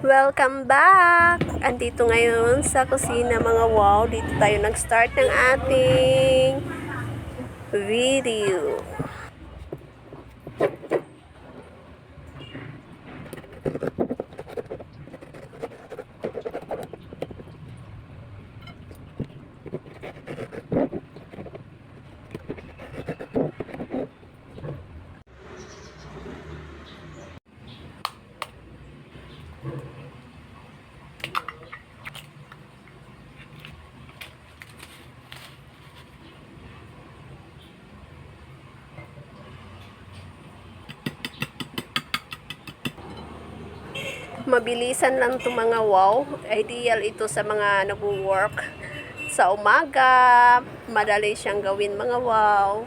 Welcome back! Andito ngayon sa kusina mga wow. Dito tayo nag-start ng ating video. Mabilisan lang itong mga wow. Ideal ito sa mga nag-work sa umaga. Madali siyang gawin mga wow.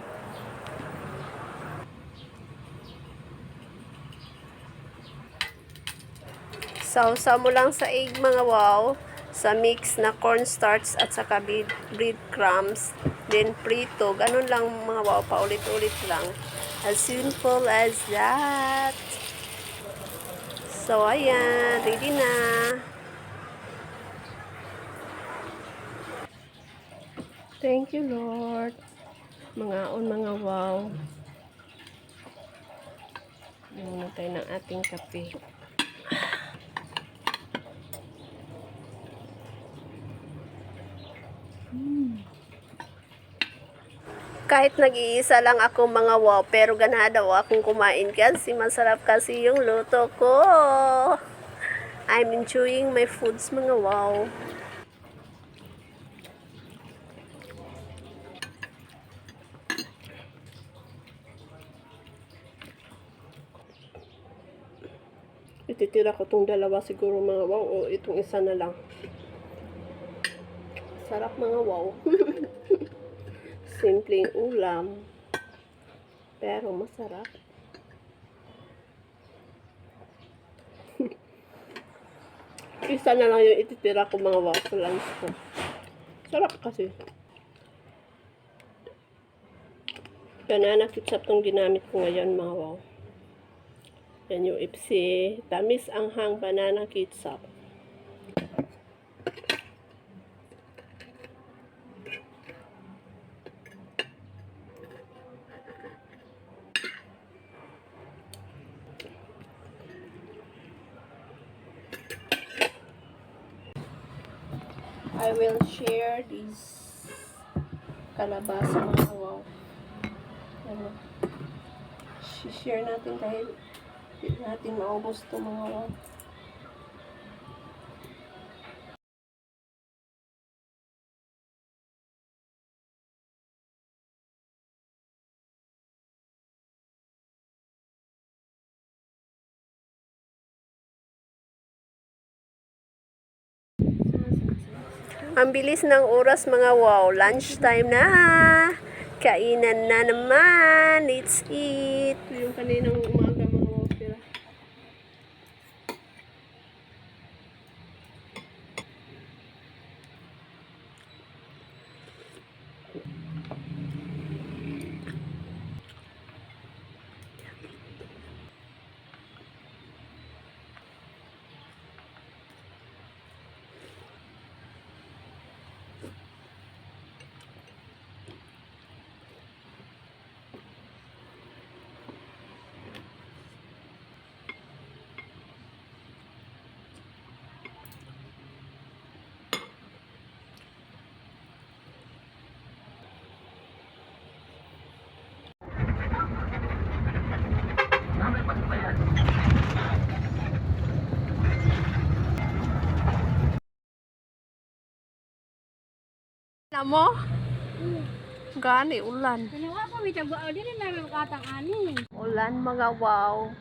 Sausaw mo lang sa egg mga wow. Sa mix na cornstarch at saka breadcrumbs. Then prito. Ganun lang mga wow. Paulit-ulit lang. As simple as that. So, ayan. Ready na. Thank you, Lord. Mga wow. Muna tayo ng ating kape. Kahit nag-iisa lang ako mga wow, pero ganado akong kumain kasi masarap kasi yung luto ko. I'm enjoying my foods mga wow. Ititira ko tong dalawa siguro mga wow o itong isa na lang. Sarap mga wow. Simpleng ulam. Pero masarap. Isa na lang yung ititira ko mga wow sa lunch ko. Sarap kasi. Banana ketchup tong ginamit ko ngayon mga wow. Yan yung Ipsy Tamis Anghang Banana Ketchup. I will share this kalabasa mga wow. Ano? Share natin dahil hindi natin maubos ito mga wow. Ang bilis ng oras mga wow. Lunchtime na. Kainan na naman. Let's eat. Yung kaninang umaga mga wow sila. Alam mo? Gani, ulan. Kanawa ko, may tagbao din na namin katang ani. Ulan mga wow.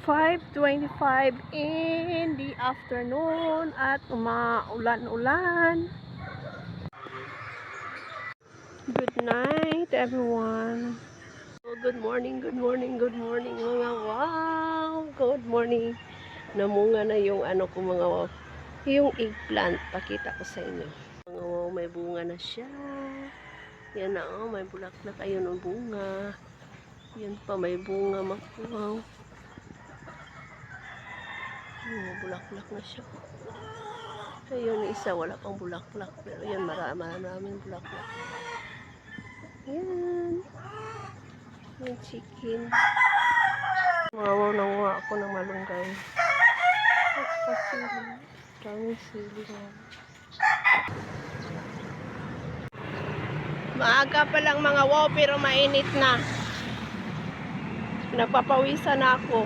5:25 in the afternoon at umaulan-ulan. Good night everyone. Good morning mga wow. Good morning. Namunga na yung ano ko mga wow. Yung eggplant, pakita ko sa inyo. Mga wow, may bunga na siya. Yan na oh, may bulaklak ayun ang bunga. Yan pa may bunga mga wow. Bulaklak na siya. Ayun, isa wala pang bulaklak. Pero yan, maraming bulaklak. Yan. Yung chicken. Mawaw na nga ako ng malunggay. At pasili. Daming sili na. Maaga pa lang mga wow, pero mainit na. Nagpapawisan na ako.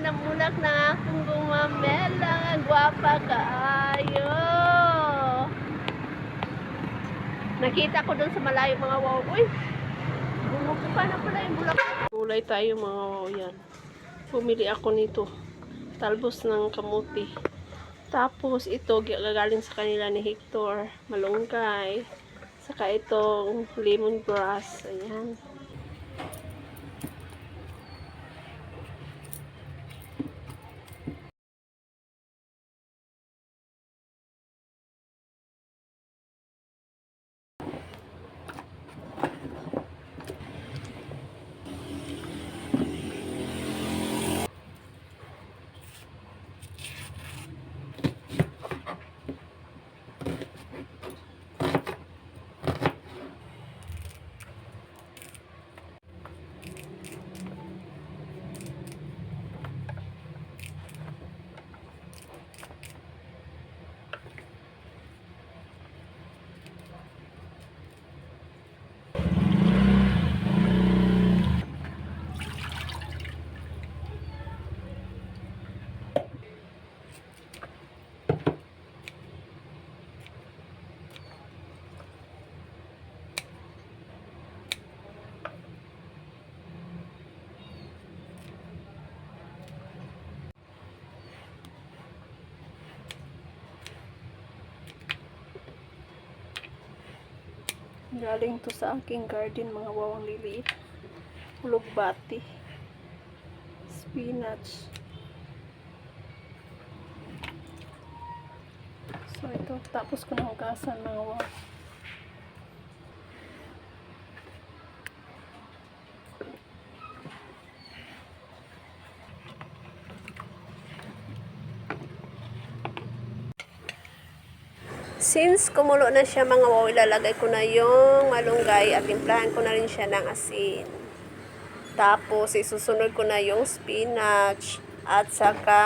Namulak na akong gumamela. Gwapa kaayo. Nakita ko doon sa malayo mga wow. Uy! Bumubuka na pala yung bulak. Gulay tayo mga wow yan. Bumili ako nito. Talbos ng kamuti. Tapos ito gagaling sa kanila ni Hector. Malunggay. Saka itong lemongrass. Ayan. Galing to sa aking garden mga wawang liliit. Ulugbati. Spinach. So ito, tapos ko na hugasan mga waw. Since kumulo na siya mga wow, ilalagay ko na yung malunggay at timplahan ko na rin siya ng asin. Tapos isusunod ko na yung spinach at saka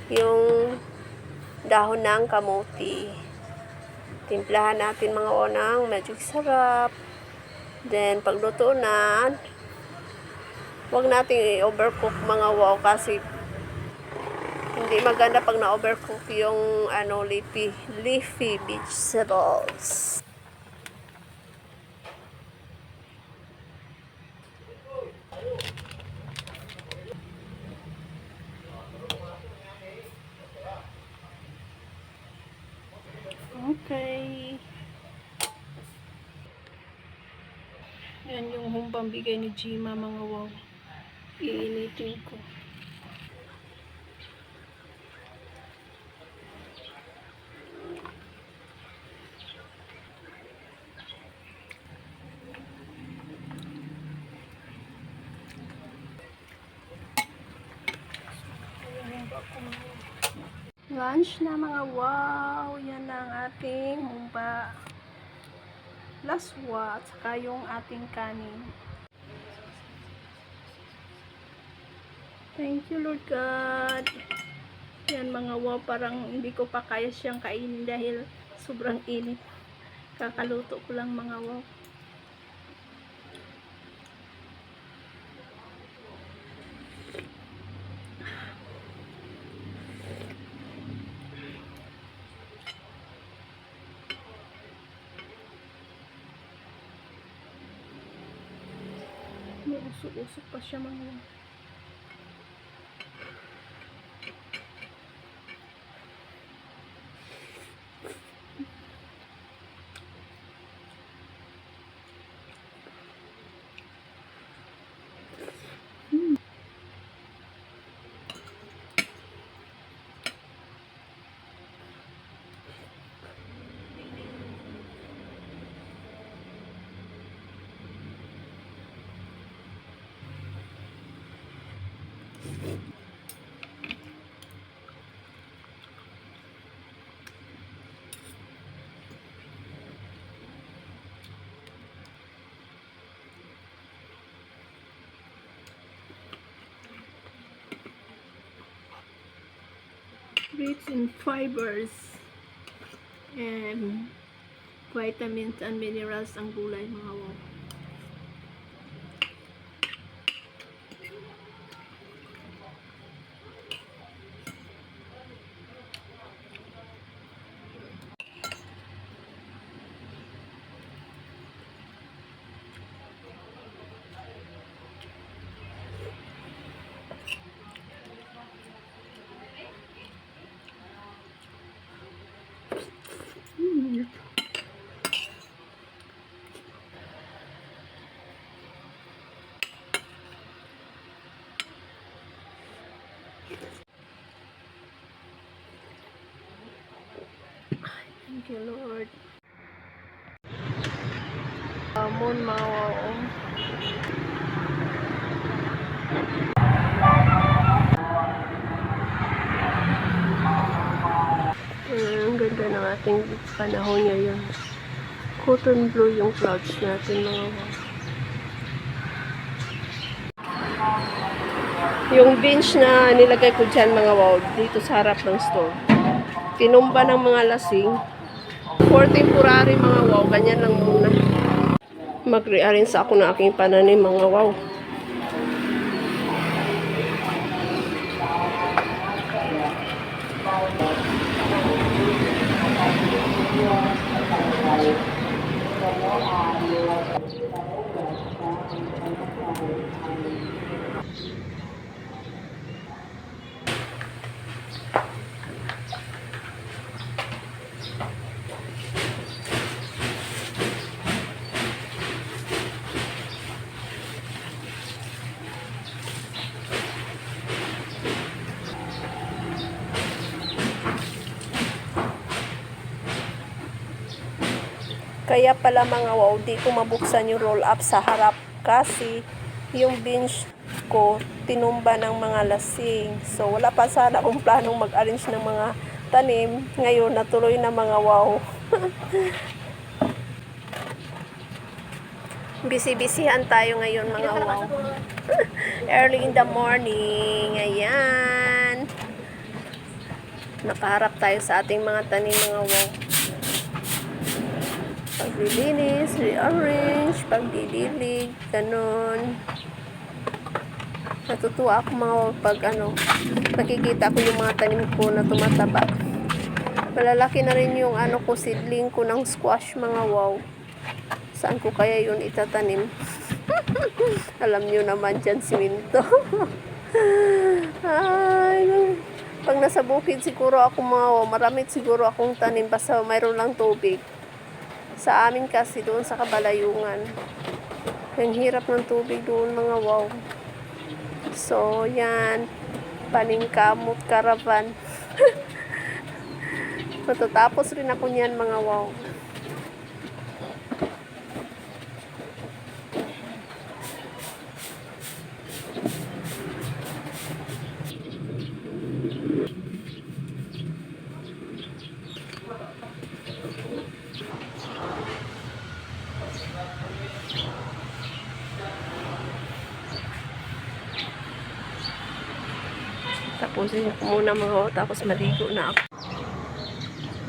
yung dahon ng kamuti. Timplahan natin mga wow ng medyo sarap. Then pagluto na, huwag natin i-overcook mga wow kasi hindi maganda pag na-overcook yung leafy vegetables. Okay. Yan yung humpang bigay ni Jima mga wow. Iinitin ko. Lunch na mga wow. Yan na ang ating humba. Laswa at saka yung ating kanin. Thank you Lord God. Yan mga wow, parang hindi ko pa kaya siyang kainin dahil sobrang init. Kakaluto ko lang mga wow. May usok-usok pa siya mga wow. Rich in fibers and vitamins and minerals ang gulay mga wow. Thank you, Lord. Amon mawao. Ang ganda ng ating panahon ngayon. Cotton blue yung clouds natin mga wow. Yung bench na nilagay ko dyan mga wow, dito sa harap ng store. Tinumba ng mga lasing. For temporary mga wow, ganyan lang muna. Mag-rearrange ako ng aking pananim mga wow. Kaya pala mga wow, di ko mabuksan yung roll up sa harap kasi yung bench ko tinumba ng mga lasing. So wala pa sana akong planong mag-arrange ng mga tanim. Ngayon natuloy na mga wow. Busy-busyhan tayo ngayon mga wow. Early in the morning. Ayan. Nakaharap tayo sa ating mga tanim mga wow. Paglilinis, rearrange, pagdidilig, ganun. Natutuwa ako mga pag nakikita ko yung mga tanim ko na tumataba. Malalaki na rin yung ko, seedling ko ng squash mga wow. Saan ko kaya yun itatanim? Alam nyo naman dyan, siminto. Ay, pag nasa bukid siguro ako mga wow, marami siguro akong tanim basta mayroon lang tubig. Sa amin kasi doon sa kabalayungan. Ang hirap ng tubig doon mga wow. So, yan. Paningkamot, caravan. Matatapos rin ako niyan mga wow. Tapusin ko muna mga wow, tapos maligo na ako.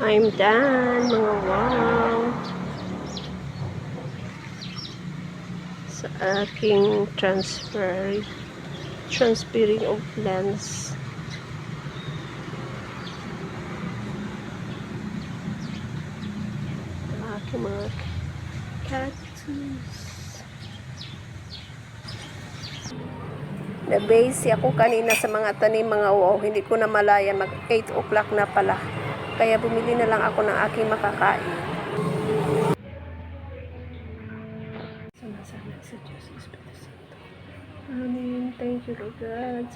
I'm done mga wow. Sa aking transferring of plants. Aking mga cactus. Nag-base ako kanina sa mga tanim mga wow. Hindi ko na malaya mag 8 o'clock na pala. Kaya bumili na lang ako ng aking makakain. Sama-sama sa Diyos Espiritu Santo. Amen. Thank you Lord God.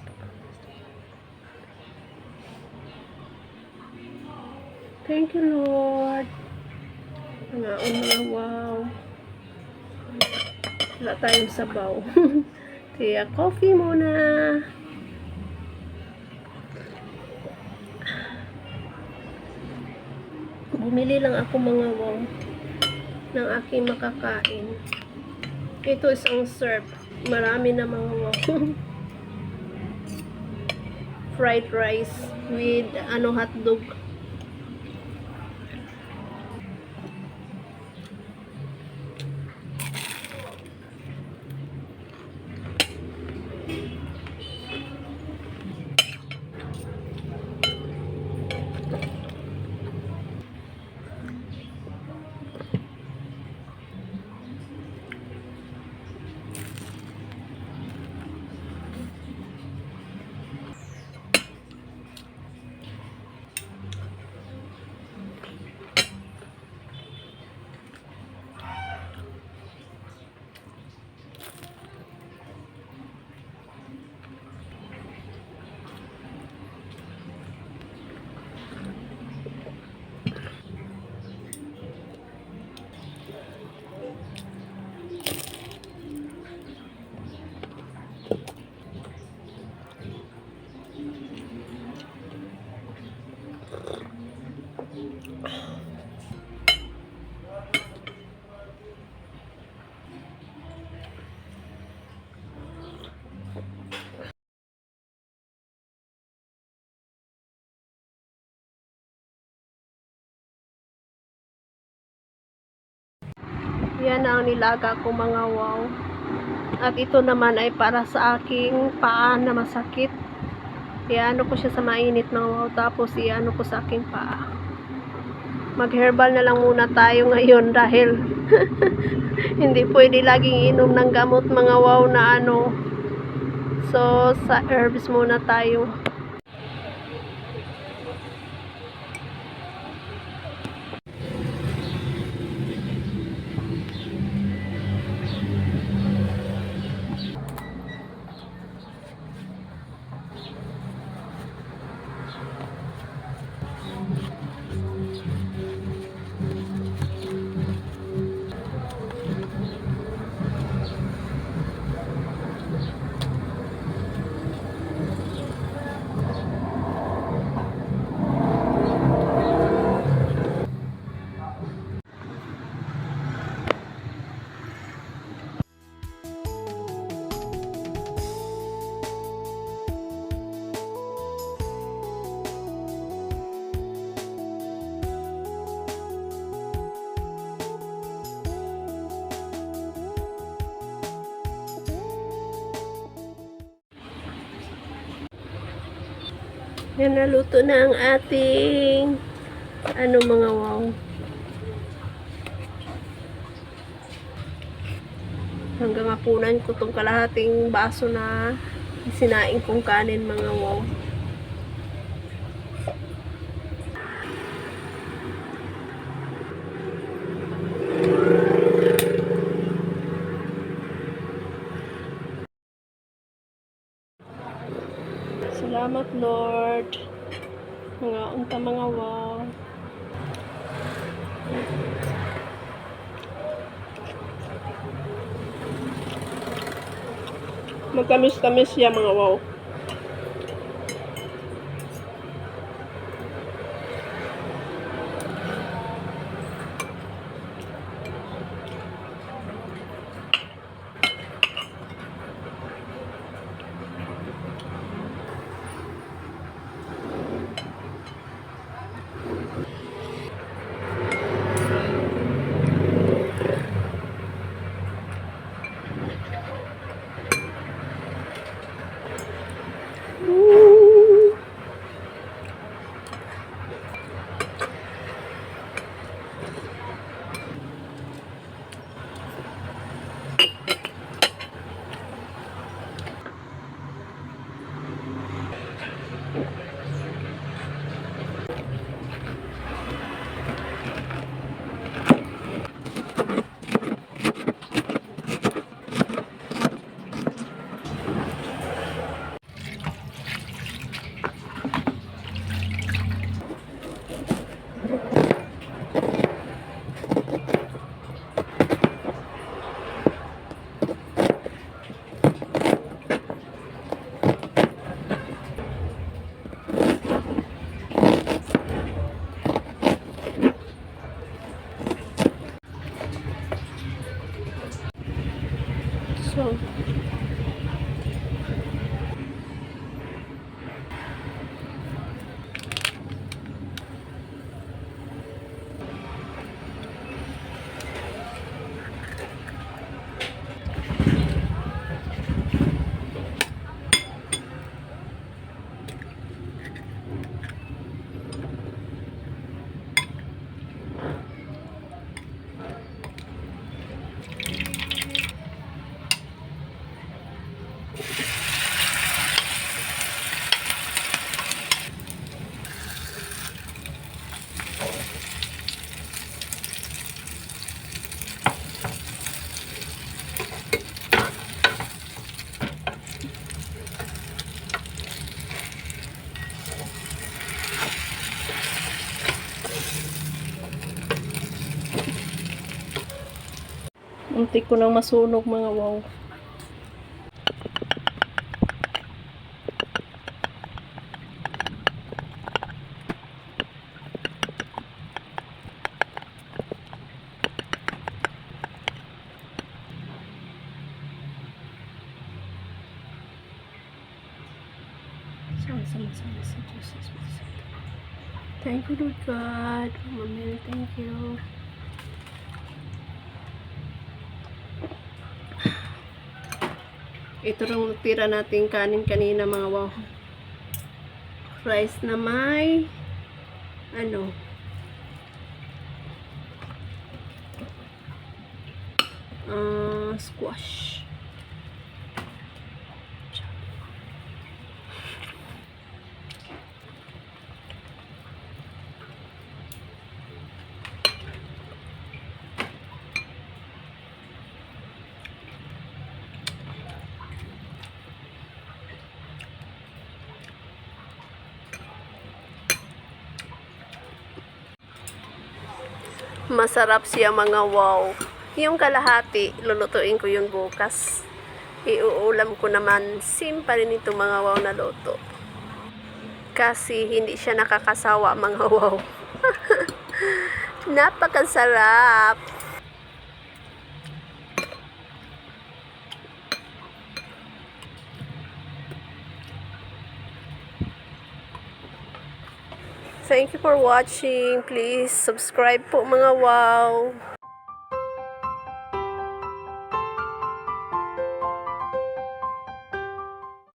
Thank you Lord. Mga wow. Wala tayong sabaw. Kaya coffee muna. Bumili lang ako mga wow ng aking makakain. Ito is ang serve. Marami na mga wow. Fried rice with hotdog. Yan ang nilaga ko mga wow. At ito naman ay para sa aking paa na masakit. Iano ko siya sa mainit mga wow. Tapos iano ko sa aking paa. Mag-herbal na lang muna tayo ngayon dahil hindi pwede laging inom ng gamot mga wow na ano. So, sa herbs muna tayo. Yan, naluto na ang ating mga wow. Hanggang hapunan ko tong kalahating baso na sinaing kong kanin mga wow. Salamat Lord. Mga unta mga wow. Magkamis-kamis siya mga wow. Muntik ko nang masunog mga wow. Thank you, Lord God. Mama, thank you. Ito lang tira nating kanin kanina mga wow. Rice na may squash. Masarap siya mga wow. Yung kalahati, lulutuin ko yun bukas. Iuulam ko naman, pa rin ito mga wow na luto. Kasi hindi siya nakakasawa mga wow. Napakasarap. Thank you for watching. Please subscribe po mga wow.